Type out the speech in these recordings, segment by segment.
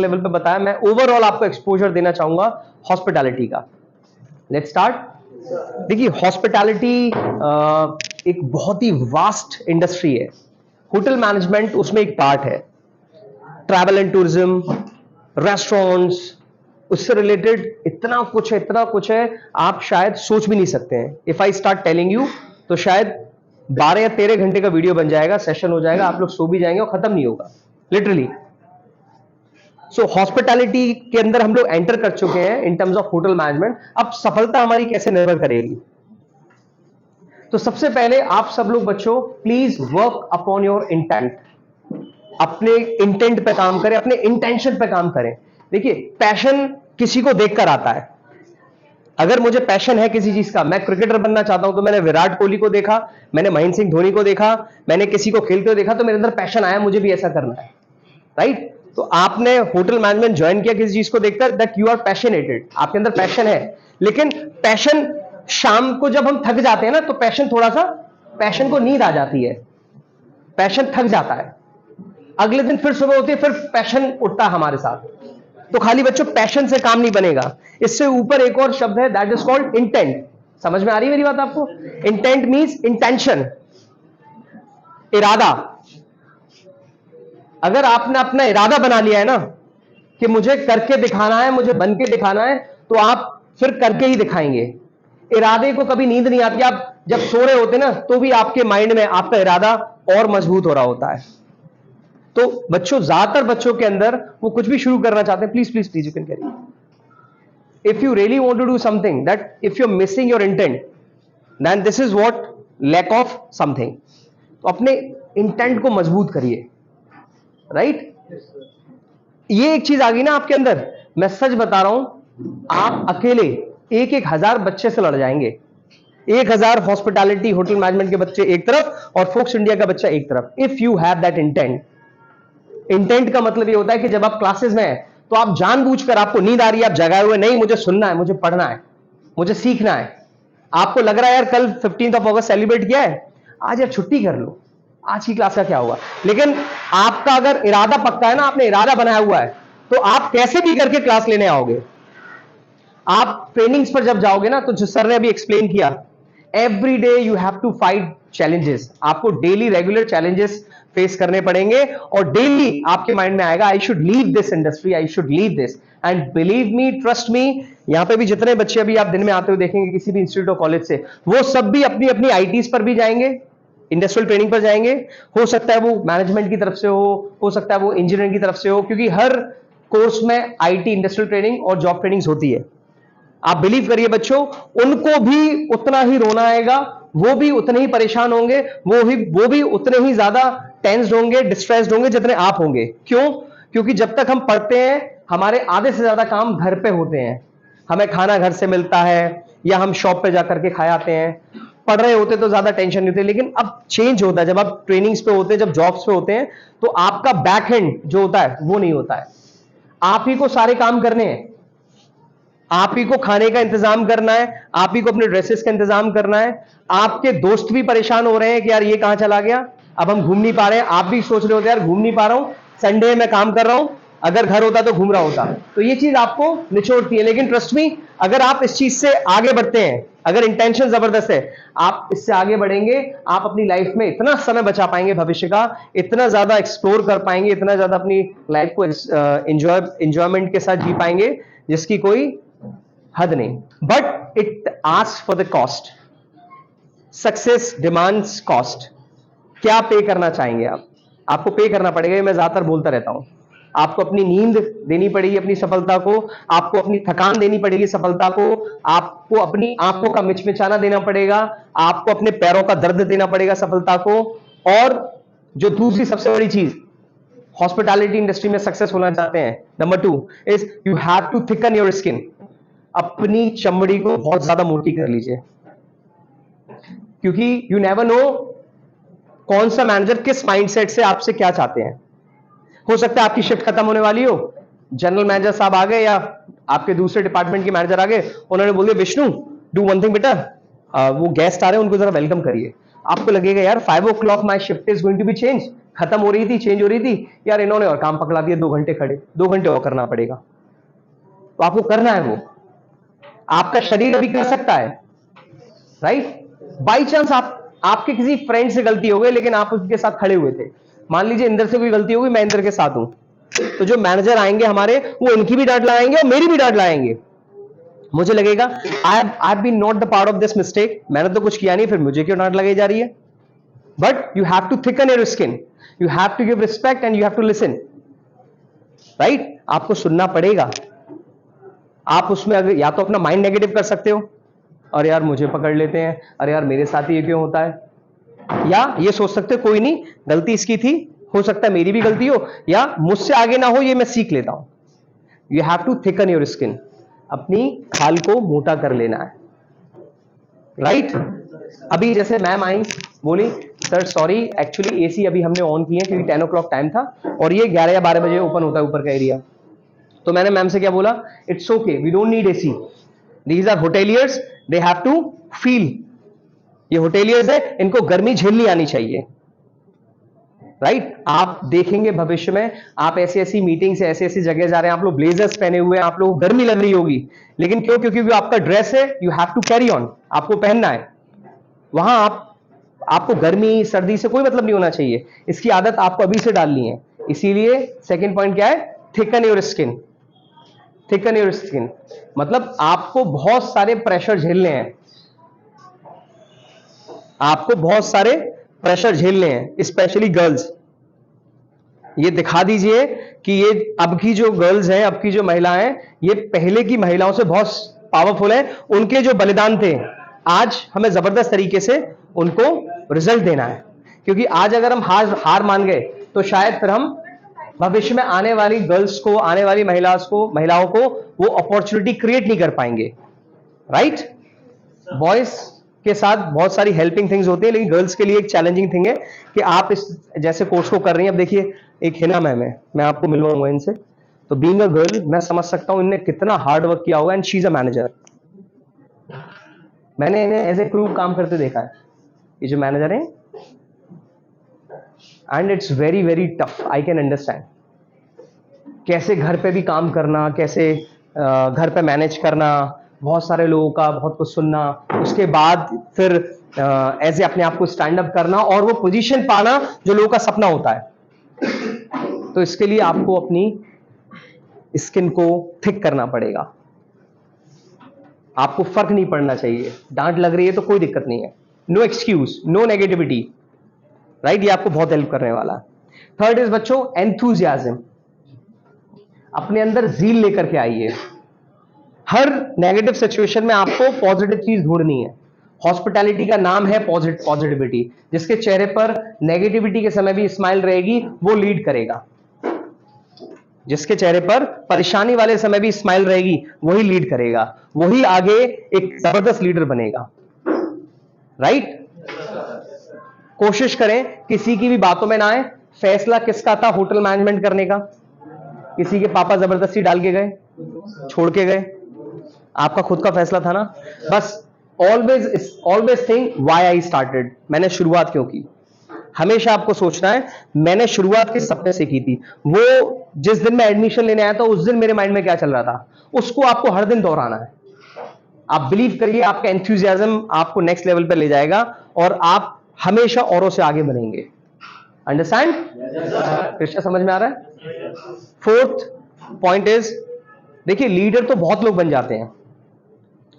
Level पे बताया, मैं ओवरऑल आपको एक्सपोजर देना चाहूंगा हॉस्पिटैलिटी का। Let's start. देखिए हॉस्पिटैलिटी एक बहुत ही वास्ट इंडस्ट्री है, होटल मैनेजमेंट उसमें एक पार्ट है, ट्रैवल एंड टूरिज्म, रेस्टोरेंट्स, उससे रिलेटेड इतना कुछ है आप शायद सोच भी नहीं सकते हैं। If I start telling you तो शायद 12 या 13 घंटे का वीडियो बन जाएगा, सेशन हो जाएगा, आप लोग सो भी जाएंगे और खत्म नहीं होगा लिटरली। सो हॉस्पिटैलिटी के अंदर हम लोग एंटर कर चुके हैं in terms of hotel management. अब सफलता हमारी कैसे निर्भर करेगी? तो सबसे पहले आप सब लोग बच्चों please work upon your intent, अपने इंटेंट पे काम करें, अपने इंटेंशन पे काम करें। देखिए पैशन किसी को देखकर आता है। अगर मुझे पैशन है किसी चीज का, मैं क्रिकेटर बनना चाहता हूं तो मैंने विराट कोहली को देखा, मैंने महेंद्र सिंह धोनी को देखा, मैंने किसी को खेलते हुए देखा, तो मेरे अंदर पैशन आया, मुझे भी ऐसा करना है, राइट? तो आपने होटल मैनेजमेंट ज्वाइन किया किसी चीज को देखकर, दैट यू आर पैशनेटेड, आपके अंदर पैशन है। लेकिन पैशन शाम को जब हम थक जाते हैं ना, तो पैशन थोड़ा सा, पैशन को नींद आ जाती है, पैशन थक जाता है, अगले दिन फिर सुबह होती है, फिर पैशन उठता है हमारे साथ। तो खाली बच्चों पैशन से काम नहीं बनेगा, इससे ऊपर एक और शब्द है, दैट इज कॉल्ड इंटेंट। समझ में आ रही है मेरी बात आपको? इंटेंट मींस इंटेंशन, इरादा। अगर आपने अपना इरादा बना लिया है ना कि मुझे करके दिखाना है, मुझे बन के दिखाना है, तो आप फिर करके ही दिखाएंगे। इरादे को कभी नींद नहीं आती, आप जब सो रहे होते ना तो भी आपके माइंड में आपका इरादा और मजबूत हो रहा होता है। तो बच्चों, ज्यादातर बच्चों के अंदर वो कुछ भी शुरू करना चाहते हैं, please please please you can carry. If you really want to do something, that if you are missing your intent, then this is what lack of something. तो अपने इंटेंट को मजबूत करिए, राइट? ये एक चीज आ गई ना आपके अंदर, मैं सच बता रहा हूं, आप अकेले 1,000 बच्चे से लड़ जाएंगे। 1,000 हॉस्पिटैलिटी होटल मैनेजमेंट के बच्चे एक तरफ और फोक्स इंडिया का बच्चा एक तरफ। If you have that intent, intent का मतलब ये होता है कि जब आप क्लासेस में हैं तो आप जानबूझकर, आपको नींद आ रही है, आप जगाए हुए नहीं, मुझे सुनना है, मुझे पढ़ना है, मुझे सीखना है। आपको लग रहा है यार कल 15 अगस्त सेलिब्रेट किया है, आज यार छुट्टी कर लो, आज की क्लास का क्या होगा। लेकिन आपका अगर इरादा पक्का है ना, आपने इरादा बनाया हुआ है, तो आप कैसे भी करके क्लास लेने आओगे। आप ट्रेनिंग्स पर जब जाओगे ना, तो जो सर ने अभी एक्सप्लेन किया, every day you have to fight challenges, आपको डेली रेगुलर चैलेंजेस फेस करने पड़ेंगे, और डेली आपके माइंड में आएगा I should leave this industry, I should leave this. And believe me, trust me, यहां पे भी जितने बच्चे अभी आप दिन में आते हुए देखेंगे किसी भी इंस्टीट्यूट ऑफ कॉलेज से, वो सब भी अपनी अपनी आईटीज पर भी जाएंगे, इंडस्ट्रियल ट्रेनिंग पर जाएंगे। हो सकता है वो मैनेजमेंट की तरफ से हो सकता है वो इंजीनियरिंग की तरफ से हो, क्योंकि हर कोर्स में आईटी, इंडस्ट्रियल ट्रेनिंग और जॉब ट्रेनिंग होती है। आप बिलीव करिए बच्चों, उनको भी उतना ही रोना आएगा, वो भी उतने ही परेशान होंगे, वो भी उतने ही ज्यादा टेंस्ड होंगे, डिस्ट्रेस्ड होंगे जितने आप होंगे। क्यों? क्योंकि जब तक हम पढ़ते हैं, हमारे आधे से ज्यादा काम घर पे होते हैं, हमें खाना घर से मिलता है या हम शॉप पे जाकर के खा आते हैं। पढ़ रहे होते तो ज्यादा टेंशन नहीं होती, लेकिन अब चेंज होता है, जब आप ट्रेनिंग्स पे होते हैं, जब जॉब्स पे होते हैं, तो आपका बैक हैंड जो होता है वो नहीं होता है। आप ही को सारे काम करने हैं, आप ही को खाने का इंतजाम करना है, आप ही को अपने ड्रेसेस का इंतजाम करना है। आपके दोस्त भी परेशान हो रहे हैं कि यार ये कहां चला गया, अब हम घूम नहीं पा रहे हैं। आप भी सोच रहे होते यार घूम नहीं पा रहा हूं, संडे में काम कर रहा हूं, अगर घर होता तो घूम रहा होता। तो ये चीज आपको निचोड़ती है। लेकिन ट्रस्ट मी, अगर आप इस चीज से आगे बढ़ते हैं, अगर इंटेंशन जबरदस्त है, आप इससे आगे बढ़ेंगे, आप अपनी लाइफ में इतना समय बचा पाएंगे भविष्य का, इतना ज्यादा एक्सप्लोर कर पाएंगे, इतना ज्यादा अपनी लाइफ को एंजॉयमेंट के साथ जी पाएंगे जिसकी कोई हद नहीं। But it asks for the cost, success demands cost. क्या पे करना चाहेंगे आप? आपको पे करना पड़ेगा, मैं ज्यादातर बोलता रहता हूं। आपको अपनी नींद देनी पड़ेगी अपनी सफलता को, आपको अपनी थकान देनी पड़ेगी सफलता को, आपको अपनी आंखों का मिचमिचाना देना पड़ेगा, आपको अपने पैरों का दर्द देना पड़ेगा सफलता को। और जो दूसरी सबसे बड़ी चीज, हॉस्पिटैलिटी इंडस्ट्री में सक्सेस होना चाहते हैं, number 2 is you have to thicken your skin. अपनी चमड़ी को बहुत ज्यादा मोटी कर लीजिए, क्योंकि यू नेवर नो कौन सा मैनेजर किस माइंडसेट से आपसे क्या चाहते हैं। हो सकता है आपकी शिफ्ट खत्म होने वाली हो, जनरल मैनेजर साहब आ गए या आपके दूसरे डिपार्टमेंट के मैनेजर आ गए, उन्होंने बोल दिया विष्णु डू वन थिंग बेटा, वो गेस्ट आ रहे हैं उनको जरा वेलकम करिए। आपको लगेगा यार 5 o'clock my shift is going to be change, खत्म हो रही थी, चेंज हो रही थी, यार इन्होंने और काम पकड़ा दिया, 2 घंटे खड़े, 2 घंटे और करना पड़ेगा। तो आपको करना है वो, आपका शरीर अभी कर सकता है, राइट। बाई चांस आपके किसी फ्रेंड से गलती हो गई, लेकिन आप उसके साथ खड़े हुए थे। मान लीजिए इंदर से कोई गलती होगी, मैं इंदर के साथ हूं, तो जो मैनेजर आएंगे हमारे, वो इनकी भी डांट लगाएंगे और मेरी भी डांट लगाएंगे। मुझे लगेगा I have been not the part of this mistake, मैंने तो कुछ किया नहीं, फिर मुझे क्यों डांट लगाई जा रही है। But you have to thicken your skin, you have to give respect and you have to listen, right. आपको सुनना पड़ेगा। आप उसमें अगर या तो अपना माइंड नेगेटिव कर सकते हो, अरे यार मुझे पकड़ लेते हैं, अरे यार मेरे साथ ही ये क्यों होता है, या ये सोच सकते हो कोई नहीं, गलती इसकी थी, हो सकता है मेरी भी गलती हो, या मुझसे आगे ना हो, ये मैं सीख लेता हूं। You have to thicken your skin, अपनी खाल को मोटा कर लेना है, राइट। अभी जैसे मैम आई, बोली सर सॉरी, एक्चुअली एसी अभी हमने ऑन किए क्योंकि 10 o'clock टाइम था और ये 11 या 12 बजे ओपन होता है ऊपर का एरिया। तो मैंने मैम से क्या बोला, it's okay, we don't need AC, these are hoteliers, they have to feel, ये होटेलियर्स है, इनको गर्मी झेलनी आनी चाहिए, राइट। आप देखेंगे भविष्य में, आप ऐसी ऐसी मीटिंग से ऐसी ऐसी जगह जा रहे हैं, आप लोग ब्लेजर्स पहने हुए हैं, आप लोग गर्मी लग रही होगी, लेकिन क्यों, क्योंकि वो आपका ड्रेस है, you have to carry on, आपको पहनना है। वहां आपको गर्मी सर्दी से कोई मतलब नहीं होना चाहिए, इसकी आदत आपको अभी से डालनी है। इसीलिए सेकंड पॉइंट क्या है, thicken your skin. Thicken your skin मतलब आपको बहुत सारे प्रेशर झेलने हैं, आपको बहुत सारे प्रेशर झेलने हैं, स्पेशली गर्ल्स। ये दिखा दीजिए कि ये अब की जो गर्ल्स हैं, अब की जो महिलाएं हैं, ये पहले की महिलाओं से बहुत पावरफुल है। उनके जो बलिदान थे, आज हमें जबरदस्त तरीके से उनको रिजल्ट देना है, क्योंकि आज अगर हम हार मान गए तो शायद फिर हम भविष्य में आने वाली गर्ल्स को, आने वाली महिलाओं को वो अपॉर्चुनिटी क्रिएट नहीं कर पाएंगे, राइट। बॉयज के साथ बहुत सारी हेल्पिंग थिंग्स होती है, लेकिन गर्ल्स के लिए एक चैलेंजिंग थिंग है कि आप इस जैसे कोर्स को कर रही हैं। अब देखिए, एक हिना मैम है, मैं आपको मिलवाऊंगा इनसे, तो बीइंग अ गर्ल मैं समझ सकता हूं इनने कितना हार्ड वर्क किया होगा, and she is a manager. मैंने इन्हें एज ए क्रू काम करते देखा है, ये जो मैनेजर है, and it's very very tough. I can understand कैसे घर पे भी काम करना, कैसे घर पे मैनेज करना, बहुत सारे लोगों का बहुत कुछ सुनना, उसके बाद फिर एज ए अपने आप को स्टैंड अप करना और वो पोजीशन पाना जो लोगों का सपना होता है। तो इसके लिए आपको अपनी स्किन को थिक करना पड़ेगा। आपको फर्क नहीं पड़ना चाहिए, डांट लग रही है तो कोई दिक्कत नहीं है, no excuse, no negativity, right. ये आपको बहुत हेल्प करने वाला है। थर्ड इज बच्चों, एंथुजियाज्म। अपने अंदर जील लेकर के आइए। हर नेगेटिव सिचुएशन में आपको पॉजिटिव चीज ढूंढनी है। हॉस्पिटैलिटी का नाम है पॉजिटिविटी। जिसके चेहरे पर नेगेटिविटी के समय भी स्माइल रहेगी, वो लीड करेगा। जिसके चेहरे पर परेशानी वाले समय भी स्माइल रहेगी, वही लीड करेगा, वही आगे एक जबरदस्त लीडर बनेगा, राइट। कोशिश करें किसी की भी बातों में ना आए। फैसला किसका था होटल मैनेजमेंट करने का? किसी के पापा जबरदस्ती डाल के गए, छोड़ के गए? आपका खुद का फैसला था ना। बस always think why I started, मैंने शुरुआत क्यों की। हमेशा आपको सोचना है मैंने शुरुआत किस सपने से की थी। वो जिस दिन मैं एडमिशन लेने आया था उस दिन मेरे माइंड में क्या चल रहा था, उसको आपको हर दिन दोहराना है। आप बिलीव करिए, आपका एंथुसियाज्म आपको नेक्स्ट लेवल पर ले जाएगा और आप हमेशा औरों से आगे बढ़ेंगे। अंडरस्टैंड? कृष्णा समझ में आ रहा है? फोर्थ पॉइंट इज, देखिए लीडर तो बहुत लोग बन जाते हैं,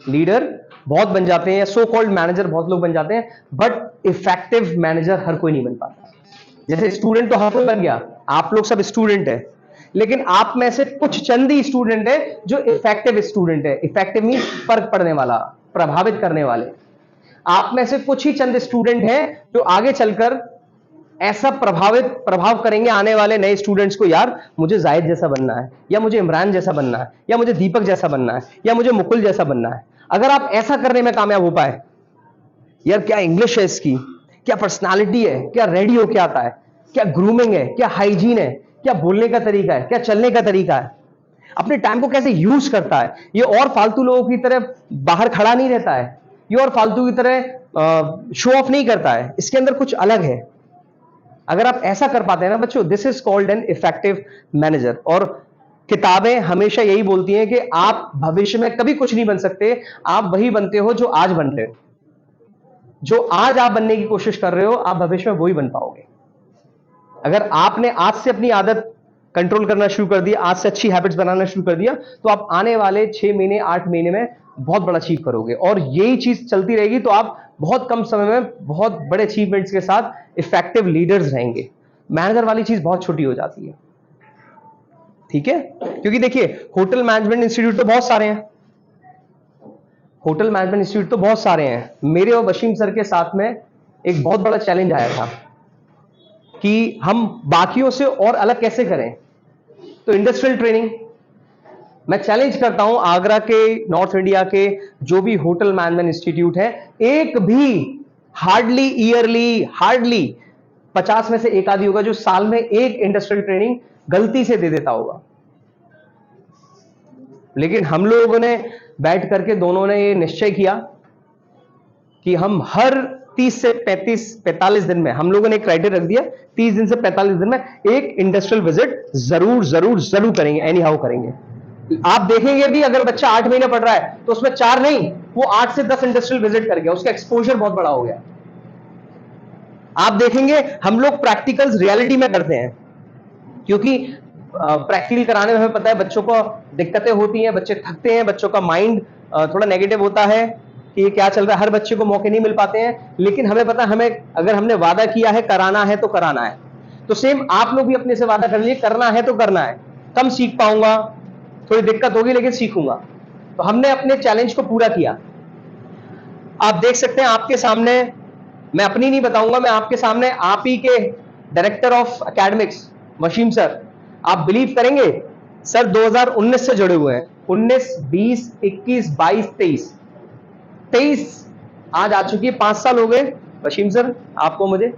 लीडर बहुत बन जाते हैं, सो कॉल्ड मैनेजर बहुत लोग बन जाते हैं, बट इफेक्टिव मैनेजर हर कोई नहीं बन पाता। जैसे स्टूडेंट तो हर कोई बन गया, आप लोग सब स्टूडेंट है, लेकिन आप में से कुछ चंद ही स्टूडेंट है जो इफेक्टिव स्टूडेंट है। इफेक्टिव मीन फर्क पड़ने वाला, प्रभावित करने वाले। आप में से कुछ ही चंद स्टूडेंट हैं जो आगे चलकर ऐसा प्रभाव करेंगे आने वाले नए स्टूडेंट्स को, यार मुझे जाहिद जैसा बनना है, या मुझे इमरान जैसा बनना है, या मुझे दीपक जैसा बनना है, या मुझे मुकुल जैसा बनना है। अगर आप ऐसा करने में कामयाब हो पाए, यार क्या इंग्लिश है इसकी, क्या पर्सनालिटी है, क्या रेडी होके आता है, क्या ग्रूमिंग है, क्या हाइजीन है, क्या बोलने का तरीका है, क्या चलने का तरीका है, अपने टाइम को कैसे यूज करता है, ये और फालतू लोगों की तरह बाहर खड़ा नहीं रहता है, ये और फालतू की तरह शो ऑफ नहीं करता है, इसके अंदर कुछ अलग है। अगर आप ऐसा कर पाते हैं ना बच्चों, this is called an effective manager. और किताबें हमेशा यही बोलती हैं कि आप भविष्य में कभी कुछ नहीं बन सकते, आप वही बनते हो जो आज बन रहे हो। जो आज आप बनने की कोशिश कर रहे हो, आप भविष्य में वही बन पाओगे। अगर आपने आज से अपनी आदत कंट्रोल करना शुरू कर दिया, आज से अच्छी हैबिट्स बनाना शुरू कर दिया, तो आप आने वाले 6 महीने 8 महीने में बहुत बड़ा अचीव करोगे। और यही चीज चलती रहेगी तो आप बहुत कम समय में बहुत बड़े अचीवमेंट्स के साथ इफेक्टिव लीडर्स रहेंगे। मैनेजर वाली चीज बहुत छोटी हो जाती है, ठीक है? क्योंकि देखिए, होटल मैनेजमेंट इंस्टीट्यूट तो बहुत सारे हैं, होटल मैनेजमेंट इंस्टीट्यूट तो बहुत सारे हैं। मेरे और वसीम सर के साथ में एक बहुत बड़ा चैलेंज आया था कि हम बाकियों से और अलग कैसे करें। तो इंडस्ट्रियल ट्रेनिंग मैं चैलेंज करता हूं, आगरा के, नॉर्थ इंडिया के जो भी होटल मैनेजमेंट इंस्टीट्यूट है, एक भी हार्डली ईयरली, हार्डली 50 में से एक आदमी होगा जो साल में एक इंडस्ट्रियल ट्रेनिंग गलती से दे देता होगा। लेकिन हम लोगों ने बैठ करके दोनों ने ये निश्चय किया कि हम हर 30 से 45 दिन में, हम लोगों ने एक क्राइटेरिया रख दिया, 30 दिन से 45 दिन में एक इंडस्ट्रियल विजिट जरूर जरूर जरूर करेंगे, एनी हाउ करेंगे। आप देखेंगे भी, अगर बच्चा 8 महीने पढ़ रहा है तो उसमें 4 नहीं, वो 8 से 10 इंडस्ट्रियल विजिट कर गया, उसका एक्सपोजर बहुत बड़ा हो गया। आप देखेंगे हम लोग प्रैक्टिकल्स रियलिटी में करते हैं, क्योंकि प्रैक्टिकल कराने में हमें पता है बच्चों को दिक्कतें होती हैं, बच्चे थकते हैं, बच्चों का माइंड थोड़ा नेगेटिव होता है कि ये क्या चल रहा है, हर बच्चे को मौके नहीं मिल पाते हैं। लेकिन हमें पता है, हमें अगर हमने वादा किया है कराना है तो कराना है। तो सेम आप लोग भी अपने से वादा कर लीजिए, करना है तो करना है। कम सीख पाऊंगा, थोड़ी दिक्कत होगी, लेकिन सीखूंगा। तो हमने अपने चैलेंज को पूरा किया। आप देख सकते हैं आपके सामने, मैं अपनी नहीं बताऊंगा, मैं आपके सामने आप ही के director of academics Wasim sir, आप बिलीव करेंगे सर 2019 से जुड़े हुए हैं, 19, 20, 21, 22, 23 आज आ चुकी है, 5 साल हो गए वसीम सर आपको मुझे।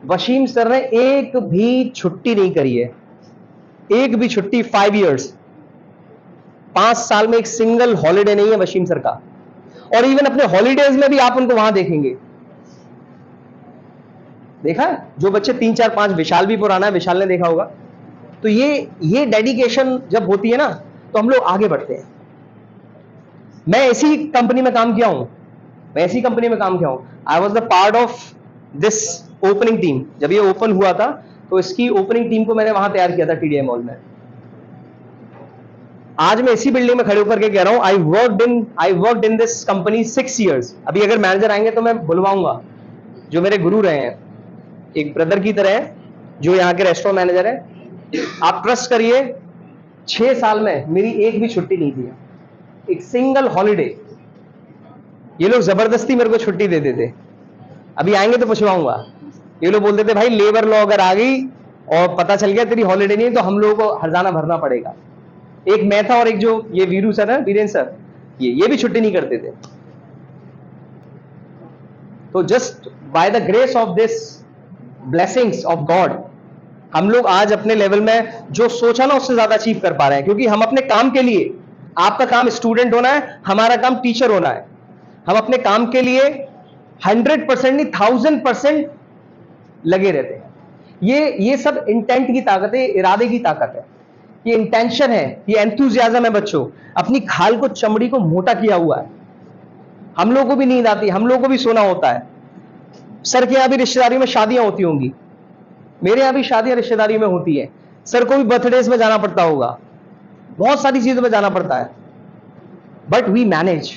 वसीम सर ने एक भी छुट्टी नहीं करी है, एक भी छुट्टी, 5 इयर्स, 5 साल में एक सिंगल हॉलीडे नहीं है वसीम सर का। और इवन अपने हॉलीडेज में भी आप उनको वहां देखेंगे। देखा है? जो बच्चे 3, 4, 5, विशाल भी पुराना है, विशाल ने देखा होगा। तो ये डेडिकेशन जब होती है ना, तो हम लोग आगे बढ़ते हैं। मैं ऐसी कंपनी में काम किया हूं, I was the part of this opening team. जब ये ओपन हुआ था तो इसकी ओपनिंग टीम को मैंने वहां तैयार किया था, टीडीआई मॉल में। आज मैं इसी बिल्डिंग में खड़े होकर के कह रहा हूं, I worked in this company 6 years. अभी अगर मैनेजर आएंगे तो मैं बुलवाऊंगा, जो मेरे गुरु रहे हैं, एक ब्रदर की तरह है, जो यहाँ के रेस्टोरेंट मैनेजर है। आप ट्रस्ट करिए, 6 साल में मेरी एक भी छुट्टी नहीं थी, एक सिंगल हॉलीडे। ये लोग जबरदस्ती मेरे को छुट्टी देते थे। अभी आएंगे तो पूछवाऊंगा। ये लोग बोलते थे भाई लेबर लॉ अगर आ गई और पता चल गया तेरी हॉलीडे नहीं तो हम लोगों को हर्जाना भरना पड़ेगा। एक मैं था और एक जो ये वीरू सर है, वीरेंद्र सर, ये भी छुट्टी नहीं करते थे। तो just by the grace of this blessings of God, हम लोग आज अपने लेवल में जो सोचा ना उससे ज्यादा अचीव कर पा रहे हैं। क्योंकि हम अपने काम के लिए, आपका काम स्टूडेंट होना है, हमारा काम टीचर होना है। हम अपने काम के लिए 100% नहीं 1000% लगे रहते हैं। ये सब इंटेंट की ताकत है, इरादे की ताकत है, ये इंटेंशन है, ये एंथुजियाज्म है। बच्चों, अपनी खाल को, चमड़ी को मोटा किया हुआ है। हम लोगों को भी नींद आती है, हम लोगों को भी सोना होता है। सर के यहां भी रिश्तेदारी में शादियां होती होंगी, मेरे यहां भी शादियां रिश्तेदारी में होती है। सर को भी बर्थडेज में जाना पड़ता होगा, बहुत सारी चीजों में जाना पड़ता है, but we manage.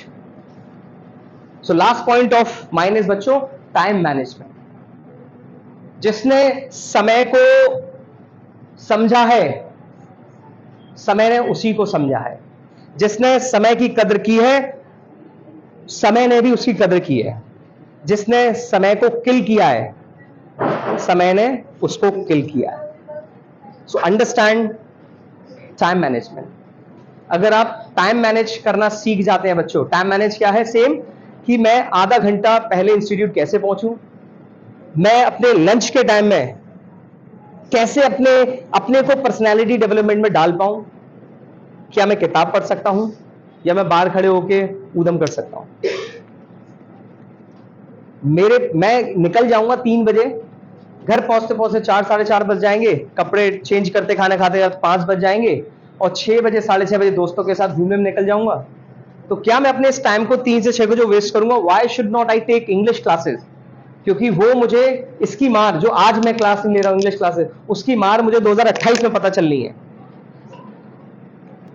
So last point of mine is बच्चों, टाइम मैनेजमेंट। जिसने समय को समझा है, समय ने उसी को समझा है। जिसने समय की कदर की है, समय ने भी उसकी कदर की है। जिसने समय को किल किया है, समय ने उसको किल किया है। So understand time management. अगर आप टाइम मैनेज करना सीख जाते हैं बच्चों, टाइम मैनेज क्या है? सेम कि मैं आधा घंटा पहले इंस्टीट्यूट कैसे पहुंचूं, मैं अपने लंच के टाइम में कैसे अपने को पर्सनालिटी डेवलपमेंट में डाल पाऊं। क्या मैं किताब पढ़ सकता हूं या मैं बाहर खड़े होके ऊधम कर सकता हूं? मैं निकल जाऊंगा 3 बजे, घर पहुंचते पहुंचते 4 साढ़े 4 बज जाएंगे, कपड़े चेंज करते खाना खाते 5 बज जाएंगे, और 6 बजे साढ़े 6 बजे दोस्तों के साथ घूमने में निकल जाऊंगा। तो क्या मैं अपने इस टाइम को 3 से 6 को जो वेस्ट करूंगा, why should not I take English classes? क्योंकि वो मुझे इसकी मार, जो आज मैं क्लास नहीं ले रहा हूं इंग्लिश क्लासेस, उसकी मार मुझे 2028 में पता चलनी है।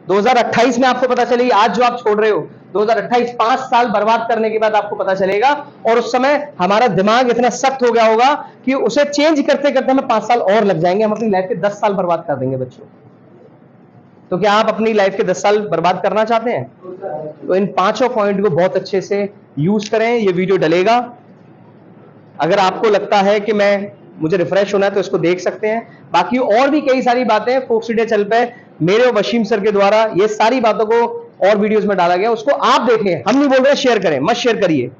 2028 में आपको पता चलेगी। आज जो आप छोड़ रहे हो 2028, 5 साल बर्बाद करने के बाद आपको पता चलेगा, और उस समय हमारा दिमाग इतना सख्त हो गया होगा कि उसे चेंज करते करते हमें 5 साल और लग जाएंगे, हम अपनी लाइफ के 10 साल बर्बाद कर देंगे बच्चों। तो क्या आप अपनी लाइफ के 10 साल बर्बाद करना चाहते हैं? तो इन 5 पॉइंट को बहुत अच्छे से यूज करें। ये वीडियो डलेगा, अगर आपको लगता है कि मुझे रिफ्रेश होना है तो इसको देख सकते हैं। बाकी और भी कई सारी बातें फोक्स इंडिया चैनल पे मेरे और वशीम सर के द्वारा ये सारी बातों को और वीडियोस में डाला गया, उसको आप देखें। हम नहीं बोल रहे शेयर करें, मत शेयर करिए,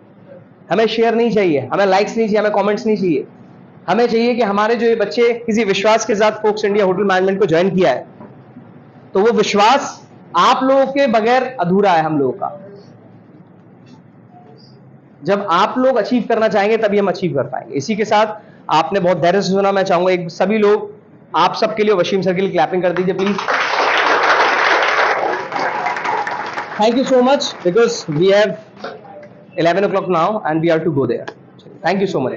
हमें शेयर नहीं चाहिए, हमें लाइक्स नहीं चाहिए, हमें कमेंट्स नहीं चाहिए। हमें चाहिए कि हमारे जो ये बच्चे किसी विश्वास के साथ फोक्स इंडिया होटल मैनेजमेंट को ज्वाइन किया है, तो वो विश्वास आप लोगों के बगैर अधूरा है हम लोगों का। जब आप लोग अचीव करना चाहेंगे तभी हम अचीव कर पाएंगे। इसी के साथ आपने बहुत धैर्य से सुना। मैं चाहूंगा एक सभी लोग आप सबके लिए, वशीम सर के लिए क्लैपिंग कर दीजिए please. Thank you so much, because we have 11 o'clock now and we are to go there. Thank you so much.